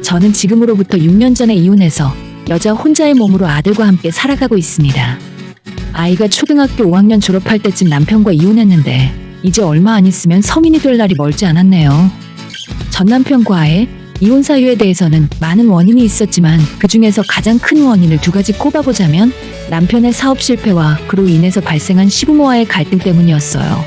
저는 지금으로부터 6년 전에 이혼해서 여자 혼자의 몸으로 아들과 함께 살아가고 있습니다. 아이가 초등학교 5학년 졸업할 때쯤 남편과 이혼했는데 이제 얼마 안 있으면 성인이 될 날이 멀지 않았네요. 전 남편과의 이혼 사유에 대해서는 많은 원인이 있었지만 그 중에서 가장 큰 원인을 두 가지 꼽아보자면 남편의 사업 실패와 그로 인해서 발생한 시부모와의 갈등 때문이었어요.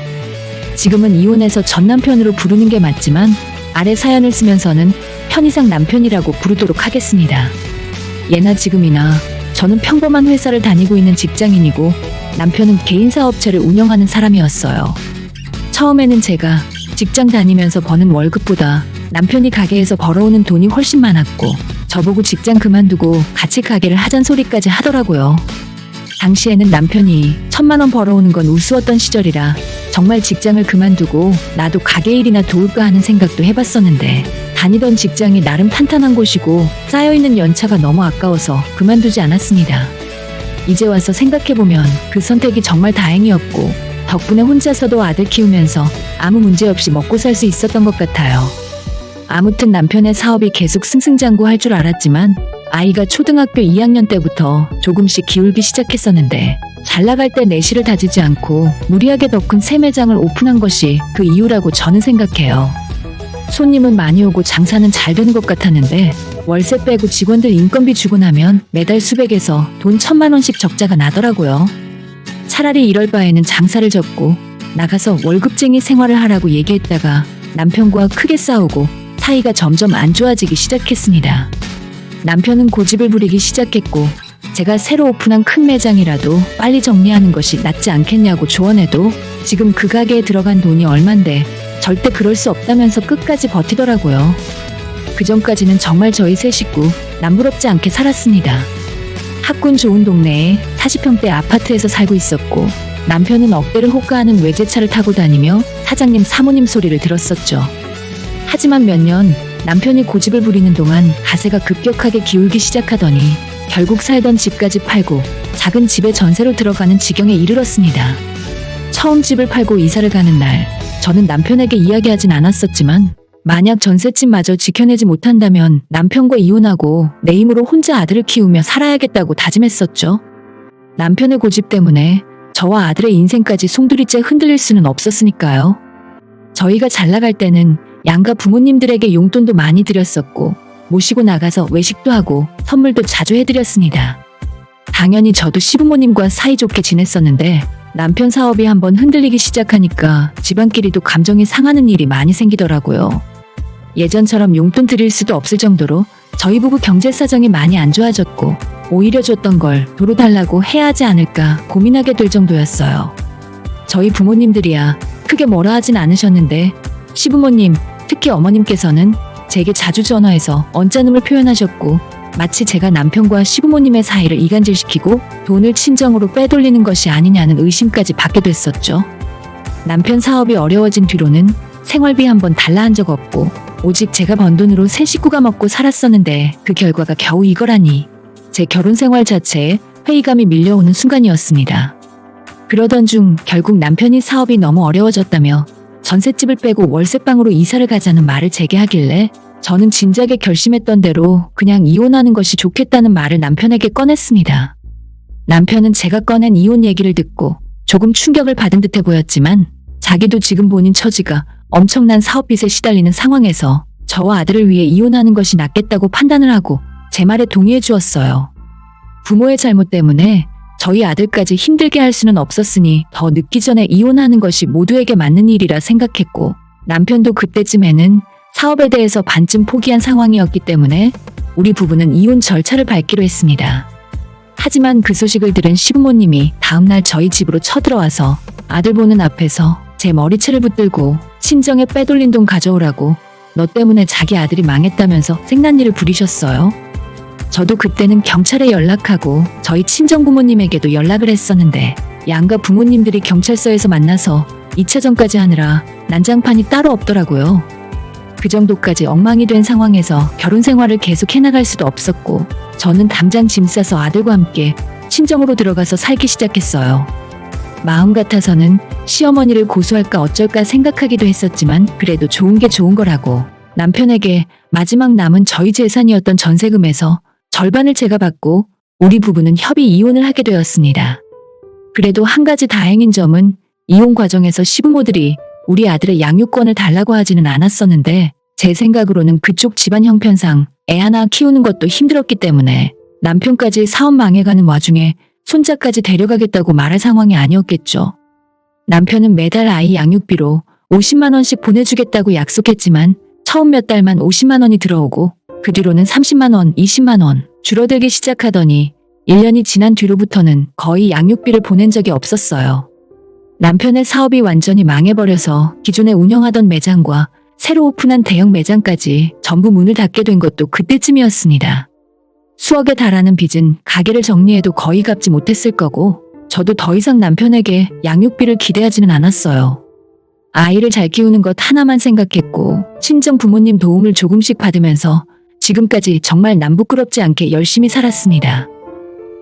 지금은 이혼해서 전 남편으로 부르는 게 맞지만 아래 사연을 쓰면서는 편의상 남편이라고 부르도록 하겠습니다. 예나 지금이나 저는 평범한 회사를 다니고 있는 직장인이고 남편은 개인 사업체를 운영하는 사람이었어요. 처음에는 제가 직장 다니면서 버는 월급보다 남편이 가게에서 벌어오는 돈이 훨씬 많았고 저보고 직장 그만두고 같이 가게를 하잔 소리까지 하더라고요. 당시에는 남편이 1,000만 원 벌어오는 건 우스웠던 시절이라 정말 직장을 그만두고 나도 가게 일이나 도울까 하는 생각도 해봤었는데 다니던 직장이 나름 탄탄한 곳이고 쌓여있는 연차가 너무 아까워서 그만두지 않았습니다. 이제 와서 생각해보면 그 선택이 정말 다행이었고 덕분에 혼자서도 아들 키우면서 아무 문제 없이 먹고 살 수 있었던 것 같아요. 아무튼 남편의 사업이 계속 승승장구할 줄 알았지만 아이가 초등학교 2학년 때부터 조금씩 기울기 시작했었는데 잘 나갈 때 내실을 다지지 않고 무리하게 더 큰 새 매장을 오픈한 것이 그 이유라고 저는 생각해요. 손님은 많이 오고 장사는 잘 되는 것 같았는데 월세 빼고 직원들 인건비 주고 나면 매달 수백에서 돈 1,000만 원씩 적자가 나더라고요. 차라리 이럴 바에는 장사를 접고 나가서 월급쟁이 생활을 하라고 얘기했다가 남편과 크게 싸우고 사이가 점점 안 좋아지기 시작했습니다. 남편은 고집을 부리기 시작했고 제가 새로 오픈한 큰 매장이라도 빨리 정리하는 것이 낫지 않겠냐고 조언해도 지금 그 가게에 들어간 돈이 얼만데 절대 그럴 수 없다면서 끝까지 버티더라고요. 그전까지는 정말 저희 세 식구 남부럽지 않게 살았습니다. 학군 좋은 동네에 40평대 아파트에서 살고 있었고 남편은 억대를 호가하는 외제차를 타고 다니며 사장님 사모님 소리를 들었었죠. 하지만 몇 년 남편이 고집을 부리는 동안 가세가 급격하게 기울기 시작하더니 결국 살던 집까지 팔고 작은 집에 전세로 들어가는 지경에 이르렀습니다. 처음 집을 팔고 이사를 가는 날 저는 남편에게 이야기하진 않았었지만 만약 전셋집마저 지켜내지 못한다면 남편과 이혼하고 내 힘으로 혼자 아들을 키우며 살아야겠다고 다짐했었죠. 남편의 고집 때문에 저와 아들의 인생까지 송두리째 흔들릴 수는 없었으니까요. 저희가 잘 나갈 때는 양가 부모님들에게 용돈도 많이 드렸었고 모시고 나가서 외식도 하고 선물도 자주 해드렸습니다. 당연히 저도 시부모님과 사이좋게 지냈었는데 남편 사업이 한번 흔들리기 시작하니까 집안끼리도 감정이 상하는 일이 많이 생기더라고요. 예전처럼 용돈 드릴 수도 없을 정도로 저희 부부 경제 사정이 많이 안 좋아졌고 오히려 줬던 걸 도로 달라고 해야 하지 않을까 고민하게 될 정도였어요. 저희 부모님들이야 크게 뭐라 하진 않으셨는데 시부모님, 특히 어머님께서는 제게 자주 전화해서 언짢음을 표현하셨고 마치 제가 남편과 시부모님의 사이를 이간질시키고 돈을 친정으로 빼돌리는 것이 아니냐는 의심까지 받게 됐었죠. 남편 사업이 어려워진 뒤로는 생활비 한번 달라 한 적 없고 오직 제가 번 돈으로 세 식구가 먹고 살았었는데 그 결과가 겨우 이거라니 제 결혼 생활 자체에 회의감이 밀려오는 순간이었습니다. 그러던 중 결국 남편이 사업이 너무 어려워졌다며 전셋집을 빼고 월세방으로 이사를 가자는 말을 제게 하길래 저는 진작에 결심했던 대로 그냥 이혼하는 것이 좋겠다는 말을 남편에게 꺼냈습니다. 남편은 제가 꺼낸 이혼 얘기를 듣고 조금 충격을 받은 듯해 보였지만 자기도 지금 본인 처지가 엄청난 사업빚에 시달리는 상황에서 저와 아들을 위해 이혼하는 것이 낫겠다고 판단을 하고 제 말에 동의해 주었어요. 부모의 잘못 때문에 저희 아들까지 힘들게 할 수는 없었으니 더 늦기 전에 이혼하는 것이 모두에게 맞는 일이라 생각했고 남편도 그때쯤에는 사업에 대해서 반쯤 포기한 상황이었기 때문에 우리 부부는 이혼 절차를 밟기로 했습니다. 하지만 그 소식을 들은 시부모님이 다음날 저희 집으로 쳐들어와서 아들 보는 앞에서 제 머리채를 붙들고 친정에 빼돌린 돈 가져오라고 너 때문에 자기 아들이 망했다면서 생난리를 부리셨어요. 저도 그때는 경찰에 연락하고 저희 친정 부모님에게도 연락을 했었는데 양가 부모님들이 경찰서에서 만나서 2차전까지 하느라 난장판이 따로 없더라고요. 그 정도까지 엉망이 된 상황에서 결혼 생활을 계속 해나갈 수도 없었고 저는 당장 짐 싸서 아들과 함께 친정으로 들어가서 살기 시작했어요. 마음 같아서는 시어머니를 고소할까 어쩔까 생각하기도 했었지만 그래도 좋은 게 좋은 거라고 남편에게 마지막 남은 저희 재산이었던 전세금에서 절반을 제가 받고 우리 부부는 협의 이혼을 하게 되었습니다. 그래도 한 가지 다행인 점은 이혼 과정에서 시부모들이 우리 아들의 양육권을 달라고 하지는 않았었는데 제 생각으로는 그쪽 집안 형편상 애 하나 키우는 것도 힘들었기 때문에 남편까지 사업 망해가는 와중에 손자까지 데려가겠다고 말할 상황이 아니었겠죠. 남편은 매달 아이 양육비로 50만 원씩 보내주겠다고 약속했지만 처음 몇 달만 50만 원이 들어오고 그 뒤로는 30만 원, 20만 원 줄어들기 시작하더니 1년이 지난 뒤로부터는 거의 양육비를 보낸 적이 없었어요. 남편의 사업이 완전히 망해버려서 기존에 운영하던 매장과 새로 오픈한 대형 매장까지 전부 문을 닫게 된 것도 그때쯤이었습니다. 수억에 달하는 빚은 가게를 정리해도 거의 갚지 못했을 거고 저도 더 이상 남편에게 양육비를 기대하지는 않았어요. 아이를 잘 키우는 것 하나만 생각했고 친정 부모님 도움을 조금씩 받으면서 지금까지 정말 남부끄럽지 않게 열심히 살았습니다.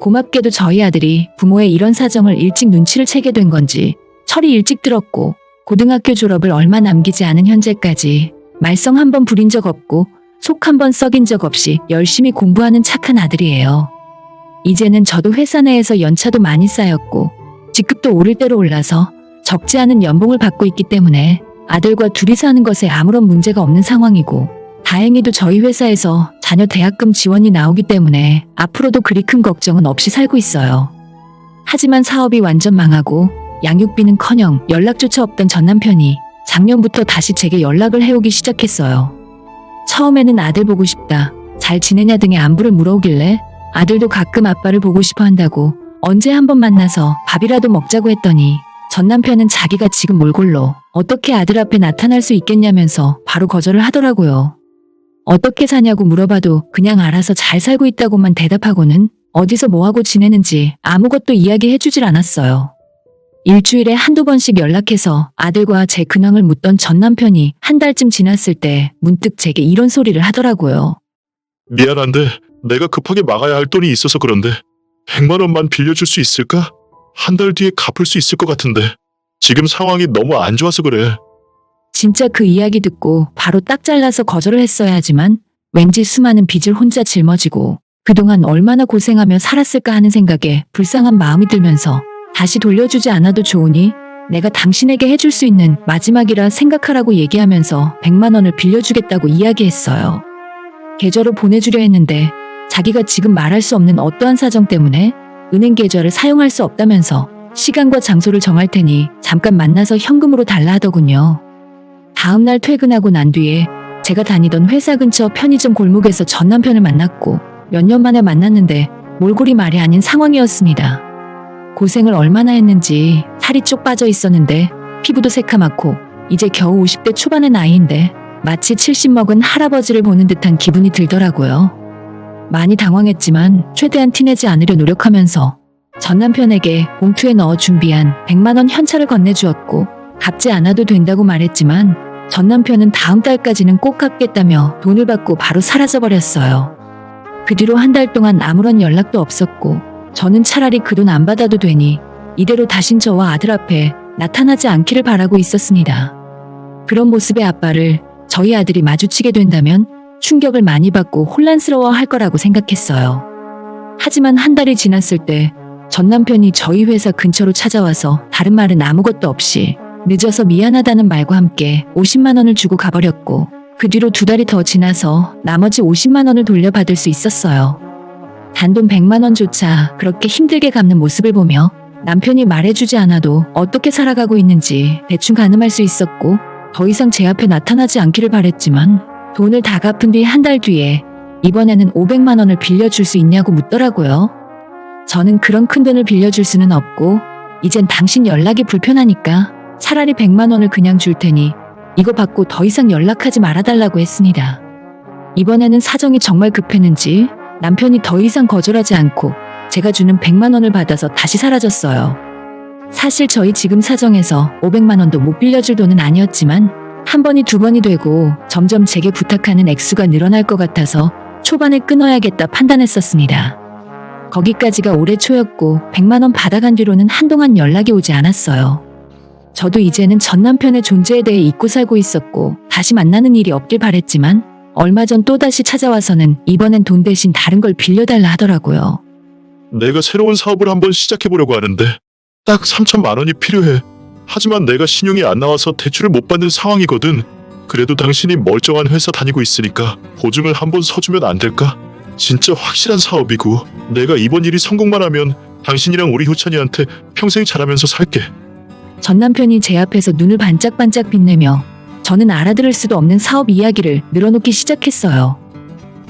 고맙게도 저희 아들이 부모의 이런 사정을 일찍 눈치를 채게 된 건지 철이 일찍 들었고 고등학교 졸업을 얼마 남기지 않은 현재까지 말썽 한 번 부린 적 없고 속 한 번 썩인 적 없이 열심히 공부하는 착한 아들이에요. 이제는 저도 회사 내에서 연차도 많이 쌓였고 직급도 오를 대로 올라서 적지 않은 연봉을 받고 있기 때문에 아들과 둘이 사는 것에 아무런 문제가 없는 상황이고 다행히도 저희 회사에서 자녀 대학금 지원이 나오기 때문에 앞으로도 그리 큰 걱정은 없이 살고 있어요. 하지만 사업이 완전 망하고 양육비는커녕 연락조차 없던 전 남편이 작년부터 다시 제게 연락을 해오기 시작했어요. 처음에는 아들 보고 싶다, 잘 지내냐 등의 안부를 물어오길래 아들도 가끔 아빠를 보고 싶어 한다고 언제 한번 만나서 밥이라도 먹자고 했더니 전 남편은 자기가 지금 몰골로 어떻게 아들 앞에 나타날 수 있겠냐면서 바로 거절을 하더라고요. 어떻게 사냐고 물어봐도 그냥 알아서 잘 살고 있다고만 대답하고는 어디서 뭐하고 지내는지 아무것도 이야기해주질 않았어요. 일주일에 한두 번씩 연락해서 아들과 제 근황을 묻던 전 남편이 한 달쯤 지났을 때 문득 제게 이런 소리를 하더라고요. 미안한데 내가 급하게 막아야 할 돈이 있어서 그런데 100만 원만 빌려줄 수 있을까? 한 달 뒤에 갚을 수 있을 것 같은데 지금 상황이 너무 안 좋아서 그래. 진짜 그 이야기 듣고 바로 딱 잘라서 거절을 했어야 하지만 왠지 수많은 빚을 혼자 짊어지고 그동안 얼마나 고생하며 살았을까 하는 생각에 불쌍한 마음이 들면서 다시 돌려주지 않아도 좋으니 내가 당신에게 해줄 수 있는 마지막이라 생각하라고 얘기하면서 100만 원을 빌려주겠다고 이야기했어요. 계좌로 보내주려 했는데 자기가 지금 말할 수 없는 어떠한 사정 때문에 은행 계좌를 사용할 수 없다면서 시간과 장소를 정할 테니 잠깐 만나서 현금으로 달라 하더군요. 다음날 퇴근하고 난 뒤에 제가 다니던 회사 근처 편의점 골목에서 전 남편을 만났고 몇 년 만에 만났는데 몰골이 말이 아닌 상황이었습니다. 고생을 얼마나 했는지 살이 쪽 빠져 있었는데 피부도 새카맣고 이제 겨우 50대 초반의 나이인데 마치 70 먹은 할아버지를 보는 듯한 기분이 들더라고요. 많이 당황했지만 최대한 티내지 않으려 노력하면서 전 남편에게 봉투에 넣어 준비한 100만 원 현찰을 건네주었고 갚지 않아도 된다고 말했지만 전 남편은 다음 달까지는 꼭 갚겠다며 돈을 받고 바로 사라져버렸어요. 그 뒤로 한 달 동안 아무런 연락도 없었고 저는 차라리 그 돈 안 받아도 되니 이대로 다신 저와 아들 앞에 나타나지 않기를 바라고 있었습니다. 그런 모습의 아빠를 저희 아들이 마주치게 된다면 충격을 많이 받고 혼란스러워 할 거라고 생각했어요. 하지만 한 달이 지났을 때 전 남편이 저희 회사 근처로 찾아와서 다른 말은 아무것도 없이 늦어서 미안하다는 말과 함께 50만 원을 주고 가버렸고 그 뒤로 2달이 더 지나서 나머지 50만 원을 돌려받을 수 있었어요. 단돈 100만 원조차 그렇게 힘들게 갚는 모습을 보며 남편이 말해주지 않아도 어떻게 살아가고 있는지 대충 가늠할 수 있었고 더 이상 제 앞에 나타나지 않기를 바랬지만 돈을 다 갚은 뒤 한 달 뒤에 이번에는 500만 원을 빌려줄 수 있냐고 묻더라고요. 저는 그런 큰 돈을 빌려줄 수는 없고 이젠 당신 연락이 불편하니까 차라리 100만 원을 그냥 줄 테니 이거 받고 더 이상 연락하지 말아달라고 했습니다. 이번에는 사정이 정말 급했는지 남편이 더 이상 거절하지 않고 제가 주는 100만 원을 받아서 다시 사라졌어요. 사실 저희 지금 사정에서 500만 원도 못 빌려줄 돈은 아니었지만 한 번이 두 번이 되고 점점 제게 부탁하는 액수가 늘어날 것 같아서 초반에 끊어야겠다 판단했었습니다. 거기까지가 올해 초였고 100만 원 받아간 뒤로는 한동안 연락이 오지 않았어요. 저도 이제는 전 남편의 존재에 대해 잊고 살고 있었고 다시 만나는 일이 없길 바랬지만 얼마 전 또다시 찾아와서는 이번엔 돈 대신 다른 걸 빌려달라 하더라고요. 내가 새로운 사업을 한번 시작해보려고 하는데 딱 3천만 원이 필요해. 하지만 내가 신용이 안 나와서 대출을 못 받는 상황이거든. 그래도 당신이 멀쩡한 회사 다니고 있으니까 보증을 한번 서주면 안 될까? 진짜 확실한 사업이고 내가 이번 일이 성공만 하면 당신이랑 우리 효찬이한테 평생 잘하면서 살게. 전 남편이 제 앞에서 눈을 반짝반짝 빛내며 저는 알아들을 수도 없는 사업 이야기를 늘어놓기 시작했어요.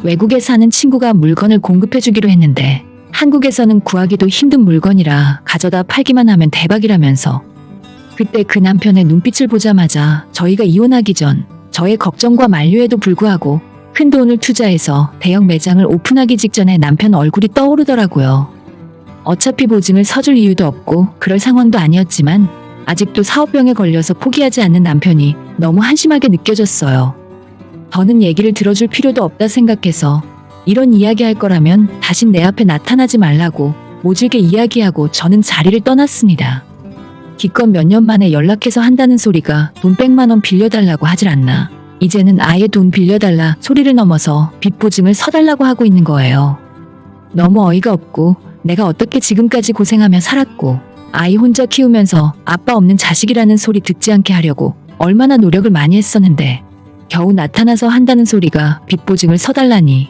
외국에 사는 친구가 물건을 공급해주기로 했는데 한국에서는 구하기도 힘든 물건이라 가져다 팔기만 하면 대박이라면서 그때 그 남편의 눈빛을 보자마자 저희가 이혼하기 전 저의 걱정과 만류에도 불구하고 큰 돈을 투자해서 대형 매장을 오픈하기 직전에 남편 얼굴이 떠오르더라고요. 어차피 보증을 서줄 이유도 없고 그럴 상황도 아니었지만 아직도 사업병에 걸려서 포기하지 않는 남편이 너무 한심하게 느껴졌어요. 더는 얘기를 들어줄 필요도 없다 생각해서 이런 이야기할 거라면 다신 내 앞에 나타나지 말라고 모질게 이야기하고 저는 자리를 떠났습니다. 기껏 몇 년 만에 연락해서 한다는 소리가 돈 100만 원 빌려달라고 하질 않나. 이제는 아예 돈 빌려달라 소리를 넘어서 빚 보증을 서달라고 하고 있는 거예요. 너무 어이가 없고 내가 어떻게 지금까지 고생하며 살았고 아이 혼자 키우면서 아빠 없는 자식이라는 소리 듣지 않게 하려고 얼마나 노력을 많이 했었는데 겨우 나타나서 한다는 소리가 빚 보증을 서달라니.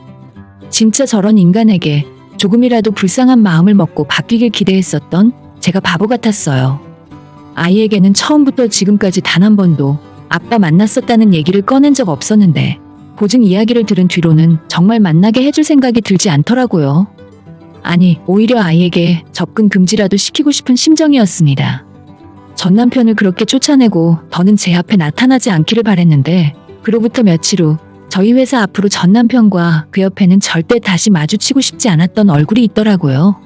진짜 저런 인간에게 조금이라도 불쌍한 마음을 먹고 바뀌길 기대했었던 제가 바보 같았어요. 아이에게는 처음부터 지금까지 단 한 번도 아빠 만났었다는 얘기를 꺼낸 적 없었는데 보증 이야기를 들은 뒤로는 정말 만나게 해줄 생각이 들지 않더라고요. 아니, 오히려 아이에게 접근 금지라도 시키고 싶은 심정이었습니다. 전 남편을 그렇게 쫓아내고 더는 제 앞에 나타나지 않기를 바랬는데 그로부터 며칠 후 저희 회사 앞으로 전 남편과 그 옆에는 절대 다시 마주치고 싶지 않았던 얼굴이 있더라고요.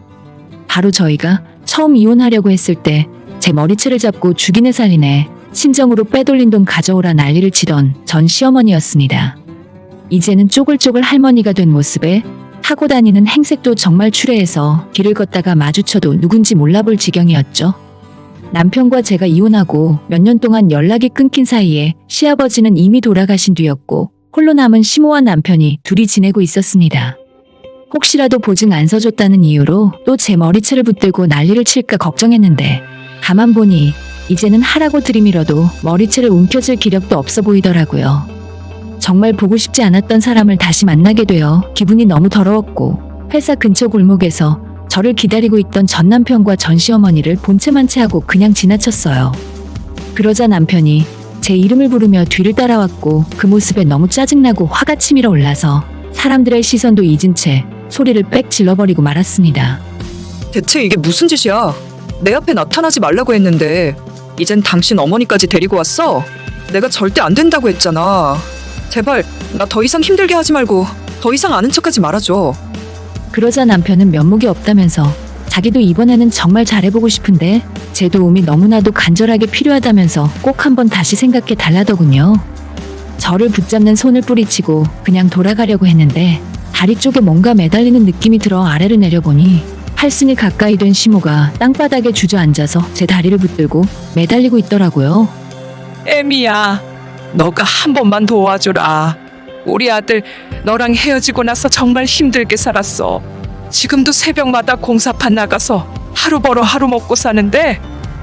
바로 저희가 처음 이혼하려고 했을 때 제 머리채를 잡고 죽이네 살리네 친정으로 빼돌린 돈 가져오라 난리를 치던 전 시어머니였습니다. 이제는 쪼글쪼글 할머니가 된 모습에 타고 다니는 행색도 정말 추레해서 길을 걷다가 마주쳐도 누군지 몰라볼 지경이었죠. 남편과 제가 이혼하고 몇 년 동안 연락이 끊긴 사이에 시아버지는 이미 돌아가신 뒤였고 홀로 남은 시모와 남편이 둘이 지내고 있었습니다. 혹시라도 보증 안 서줬다는 이유로 또 제 머리채를 붙들고 난리를 칠까 걱정했는데 가만 보니 이제는 하라고 들이밀어도 머리채를 움켜쥘 기력도 없어 보이더라고요. 정말 보고 싶지 않았던 사람을 다시 만나게 되어 기분이 너무 더러웠고 회사 근처 골목에서 저를 기다리고 있던 전 남편과 전 시어머니를 본체만 채하고 그냥 지나쳤어요. 그러자 남편이 제 이름을 부르며 뒤를 따라왔고 그 모습에 너무 짜증나고 화가 치밀어 올라서 사람들의 시선도 잊은 채 소리를 빽 질러버리고 말았습니다. 대체 이게 무슨 짓이야? 내 앞에 나타나지 말라고 했는데 이젠 당신 어머니까지 데리고 왔어? 내가 절대 안 된다고 했잖아. 제발 나 더 이상 힘들게 하지 말고 더 이상 아는 척하지 말아줘. 그러자 남편은 면목이 없다면서 자기도 이번에는 정말 잘해보고 싶은데 제 도움이 너무나도 간절하게 필요하다면서 꼭 한번 다시 생각해 달라더군요. 저를 붙잡는 손을 뿌리치고 그냥 돌아가려고 했는데 다리 쪽에 뭔가 매달리는 느낌이 들어 아래를 내려보니 팔순이 가까이 된 시모가 땅바닥에 주저앉아서 제 다리를 붙들고 매달리고 있더라고요. 애미야, 너가 한 번만 도와줘라. 우리 아들 너랑 헤어지고 나서 정말 힘들게 살았어. 지금도 새벽마다 공사판 나가서 하루 벌어 하루 먹고 사는데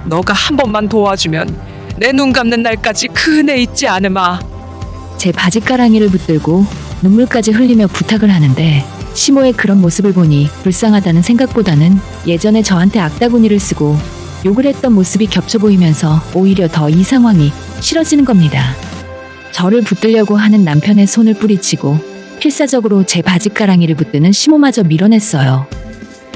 너가 한 번만 도와주면 내 눈 감는 날까지 그 은혜 잊지 않으마. 제 바지가랑이를 붙들고 눈물까지 흘리며 부탁을 하는데 시모의 그런 모습을 보니 불쌍하다는 생각보다는 예전에 저한테 악다구니를 쓰고 욕을 했던 모습이 겹쳐 보이면서 오히려 더 이 상황이 싫어지는 겁니다. 저를 붙들려고 하는 남편의 손을 뿌리치고 필사적으로 제 바지가랑이를 붙드는 시모마저 밀어냈어요.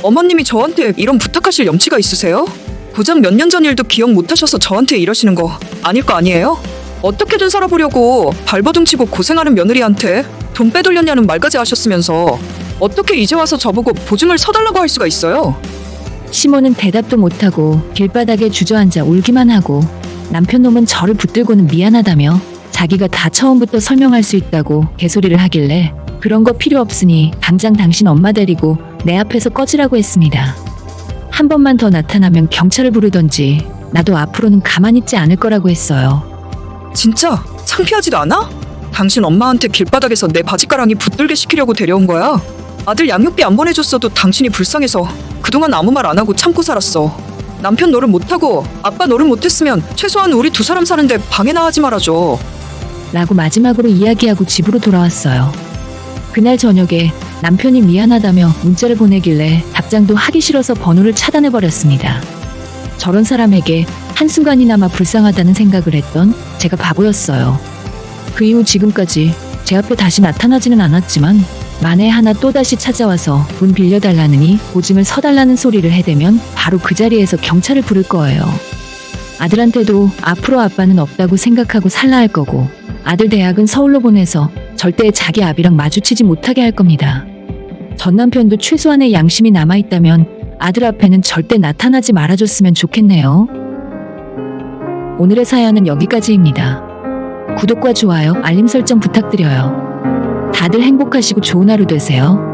어머님이 저한테 이런 부탁하실 염치가 있으세요? 고작 몇 년 전 일도 기억 못하셔서 저한테 이러시는 거 아닐 거 아니에요? 어떻게든 살아보려고 발버둥치고 고생하는 며느리한테 돈 빼돌렸냐는 말까지 하셨으면서 어떻게 이제 와서 저보고 보증을 서달라고 할 수가 있어요? 시모는 대답도 못하고 길바닥에 주저앉아 울기만 하고 남편 놈은 저를 붙들고는 미안하다며 자기가 다 처음부터 설명할 수 있다고 개소리를 하길래 그런 거 필요 없으니 당장 당신 엄마 데리고 내 앞에서 꺼지라고 했습니다. 한 번만 더 나타나면 경찰을 부르던지 나도 앞으로는 가만히 있지 않을 거라고 했어요. 진짜 창피하지도 않아? 당신 엄마한테 길바닥에서 내 바지가랑이 붙들게 시키려고 데려온 거야. 아들 양육비 안 보내줬어도 당신이 불쌍해서 그동안 아무 말 안 하고 참고 살았어. 남편 노릇 못하고 아빠 노릇 못했으면 최소한 우리 두 사람 사는데 방해나 하지 말아줘. 라고 마지막으로 이야기하고 집으로 돌아왔어요. 그날 저녁에 남편이 미안하다며 문자를 보내길래 답장도 하기 싫어서 번호를 차단해버렸습니다. 저런 사람에게 한순간이나마 불쌍하다는 생각을 했던 제가 바보였어요. 그 이후 지금까지 제 앞에 다시 나타나지는 않았지만 만에 하나 또다시 찾아와서 돈 빌려달라느니 보증을 서달라는 소리를 해대면 바로 그 자리에서 경찰을 부를 거예요. 아들한테도 앞으로 아빠는 없다고 생각하고 살라 할 거고 아들 대학은 서울로 보내서 절대 자기 아비랑 마주치지 못하게 할 겁니다. 전 남편도 최소한의 양심이 남아있다면 아들 앞에는 절대 나타나지 말아줬으면 좋겠네요. 오늘의 사연은 여기까지입니다. 구독과 좋아요, 알림 설정 부탁드려요. 다들 행복하시고 좋은 하루 되세요.